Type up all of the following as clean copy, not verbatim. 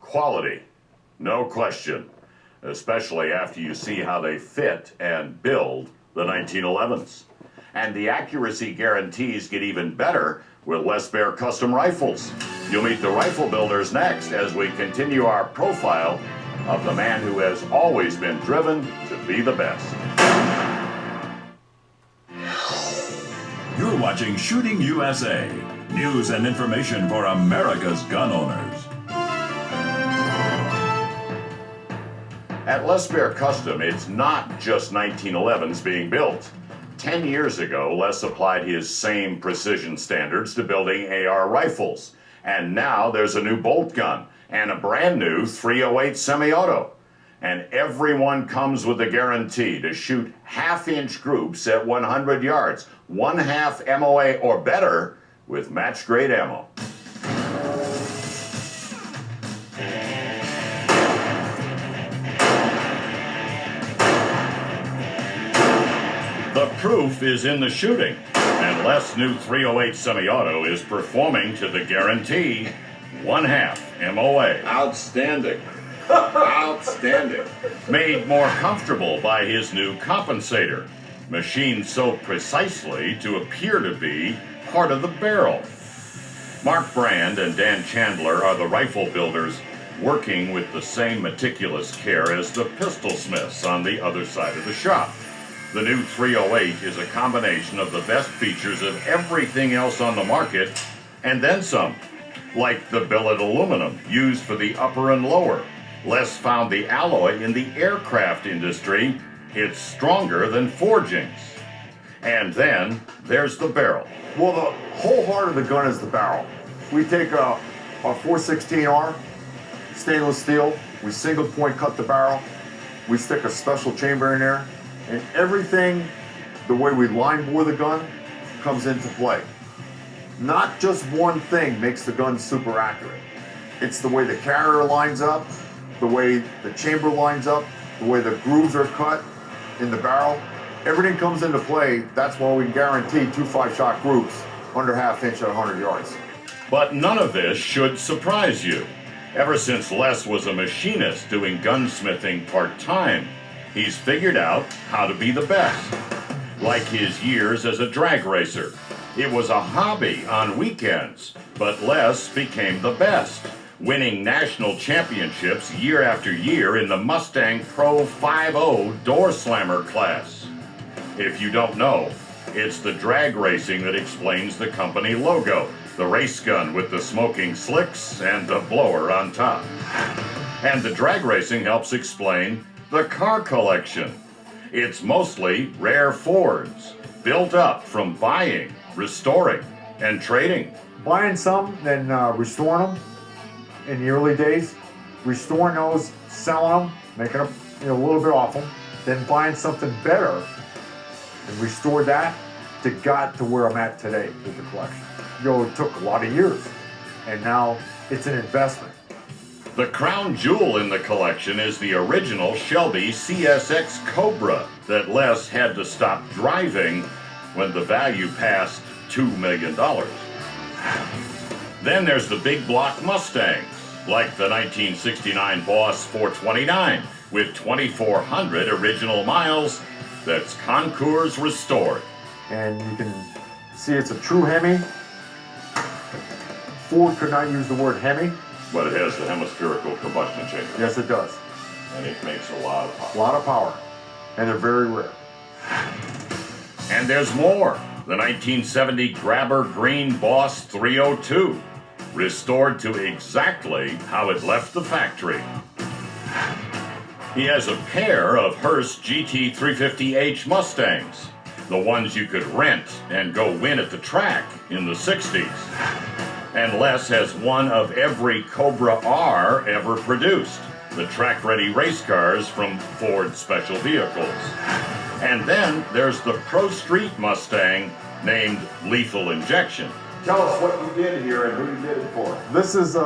Quality, no question, especially after you see how they fit and build the 1911s. And the accuracy guarantees get even better with Les Baer custom rifles. You'll meet the rifle builders next as we continue our profile of the man who has always been driven to be the best. You're watching Shooting USA, news and information for America's gun owners. At Les Baer Custom, it's not just 1911s being built. 10 years ago, Les applied his same precision standards to building AR rifles. And now there's a new bolt gun and a brand new 308 semi-auto. And everyone comes with a guarantee to shoot half-inch groups at 100 yards, 1/2 MOA or better with match-grade ammo. The proof is in the shooting, and Les' new 308 semi-auto is performing to the guarantee, 1/2 MOA. Outstanding. Outstanding. Made more comfortable by his new compensator, machined so precisely to appear to be part of the barrel. Mark Brand and Dan Chandler are the rifle builders working with the same meticulous care as the pistol smiths on the other side of the shop. The new 308 is a combination of the best features of everything else on the market, and then some, like the billet aluminum used for the upper and lower. Les found the alloy in the aircraft industry. It's stronger than forgings. And then there's the barrel. Well, the whole heart of the gun is the barrel. We take a 416R, stainless steel, we single point cut the barrel, we stick a special chamber in there, and everything, the way we line bore the gun, comes into play. Not just one thing makes the gun super accurate. It's the way the carrier lines up, the way the chamber lines up, the way the grooves are cut in the barrel. Everything comes into play. That's why we guarantee 2 5-shot groups under 1/2 inch at 100 yards. But none of this should surprise you. Ever since Les was a machinist doing gunsmithing part-time, he's figured out how to be the best. Like his years as a drag racer. It was a hobby on weekends, but Les became the best, winning national championships year after year in the Mustang Pro 5.0 door slammer class. If you don't know, it's the drag racing that explains the company logo, the race gun with the smoking slicks and the blower on top. And the drag racing helps explain the car collection. It's mostly rare Fords, built up from buying, restoring, and trading. Buying some, then restoring them in the early days, restoring those, selling them, making a little bit off them, then buying something better and restore that to got to where I'm at today with the collection. It took a lot of years, and now it's an investment. The crown jewel in the collection is the original Shelby CSX Cobra that Les had to stop driving when the value passed $2 million. Then there's the big block Mustangs, like the 1969 Boss 429 with 2,400 original miles that's concours restored. And you can see it's a true Hemi. Ford could not use the word Hemi. But it has the hemispherical combustion chamber. Yes, it does. And it makes a lot of power. A lot of power. And they're very rare. And there's more. The 1970 Grabber Green Boss 302, restored to exactly how it left the factory. He has a pair of Hurst GT 350H Mustangs, the ones you could rent and go win at the track in the 60s. And Les has one of every Cobra R ever produced, the track-ready race cars from Ford Special Vehicles. And then there's the Pro Street Mustang named Lethal Injection. Tell us what you did here and who you did it for. This is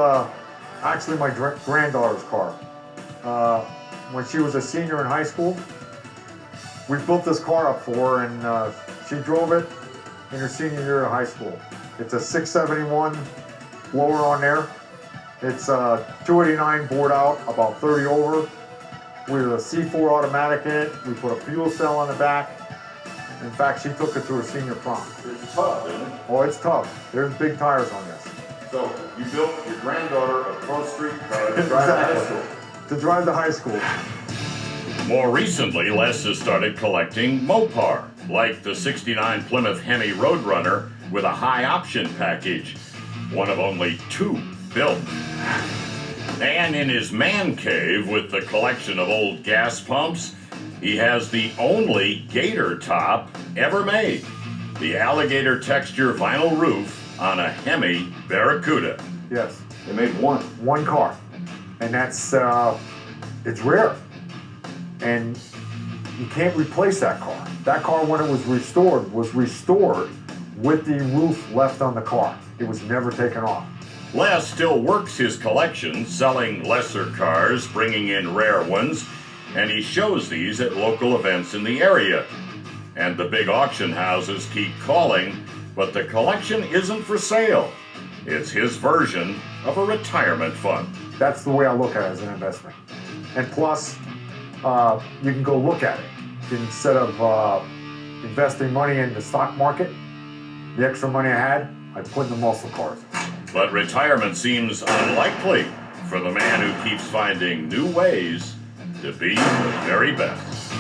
actually my granddaughter's car. When she was a senior in high school, we built this car up for her, and she drove it in her senior year of high school. It's a 671 blower on there, It's 289 bored out, about 30 over, with a C4 automatic in it. We put a fuel cell on the back. In fact, she took it to her senior prom. It's tough, isn't it? Oh, it's tough. There's big tires on this. So you built your granddaughter a cross-street car to drive to high school. To drive to high school. More recently, Les has started collecting Mopar, like the '69 Plymouth Hemi Roadrunner with a high option package, one of only 2 built. And in his man cave with the collection of old gas pumps, he has the only gator top ever made, the alligator texture vinyl roof on a Hemi Barracuda. Yes. They made one. One car. And that's, it's rare. And you can't replace that car. That car, when it was restored with the roof left on the car. It was never taken off. Les still works his collection, selling lesser cars, bringing in rare ones, and he shows these at local events in the area. And the big auction houses keep calling, but the collection isn't for sale. It's his version of a retirement fund. That's the way I look at it as an investment. And plus, you can go look at it. Instead of investing money in the stock market, the extra money I had, I put in the muscle cars. But retirement seems unlikely for the man who keeps finding new ways to be the very best.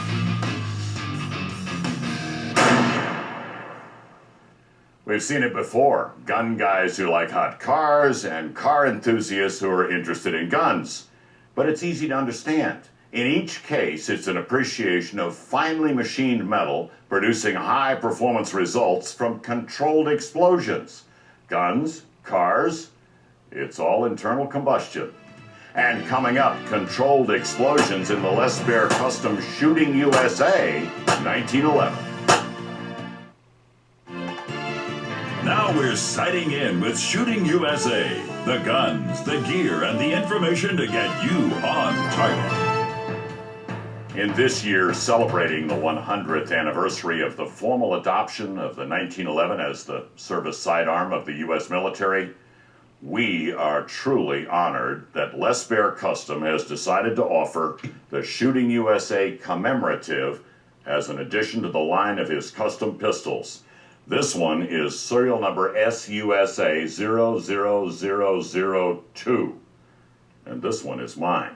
We've seen it before. Gun guys who like hot cars and car enthusiasts who are interested in guns. But it's easy to understand. In each case, it's an appreciation of finely machined metal producing high-performance results from controlled explosions. Guns, cars, it's all internal combustion. And coming up, controlled explosions in the Les Baer Custom Shooting USA 1911. Now we're sighting in with Shooting USA. The guns, the gear, and the information to get you on target. In this year, celebrating the 100th anniversary of the formal adoption of the 1911 as the service sidearm of the U.S. military, we are truly honored that Les Baer Custom has decided to offer the Shooting USA Commemorative as an addition to the line of his custom pistols. This one is serial number SUSA 00002, and this one is mine.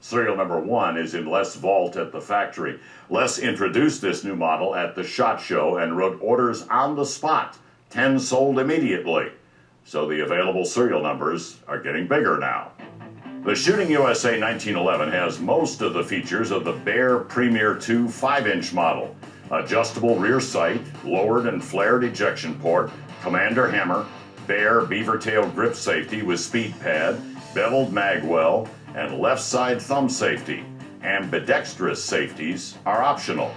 Serial number 1 is in Les' vault at the factory. Les introduced this new model at the SHOT Show and wrote orders on the spot. 10 sold immediately. So the available serial numbers are getting bigger now. The Shooting USA 1911 has most of the features of the Baer Premier 2 5-inch model. Adjustable rear sight, lowered and flared ejection port, commander hammer, Baer beaver tail grip safety with speed pad, beveled mag well, and left side thumb safety. Ambidextrous safeties are optional.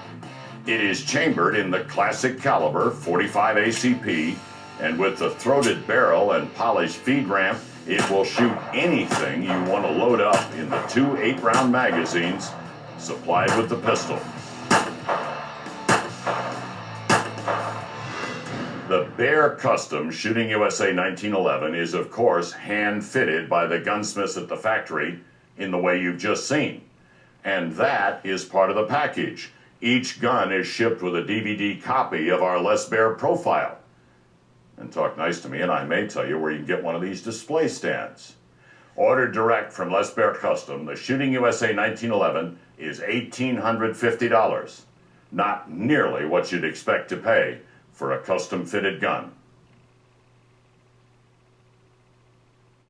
It is chambered in the classic caliber 45 ACP, and with the throated barrel and polished feed ramp, it will shoot anything you want to load up in the 2 8-round magazines supplied with the pistol. The Baer Custom Shooting USA 1911 is, of course, hand-fitted by the gunsmiths at the factory in the way you've just seen. And that is part of the package. Each gun is shipped with a DVD copy of our Les Baer profile. And talk nice to me, and I may tell you where you can get one of these display stands. Ordered direct from Les Baer Custom, the Shooting USA 1911 is $1,850. Not nearly what you'd expect to pay for a custom-fitted gun.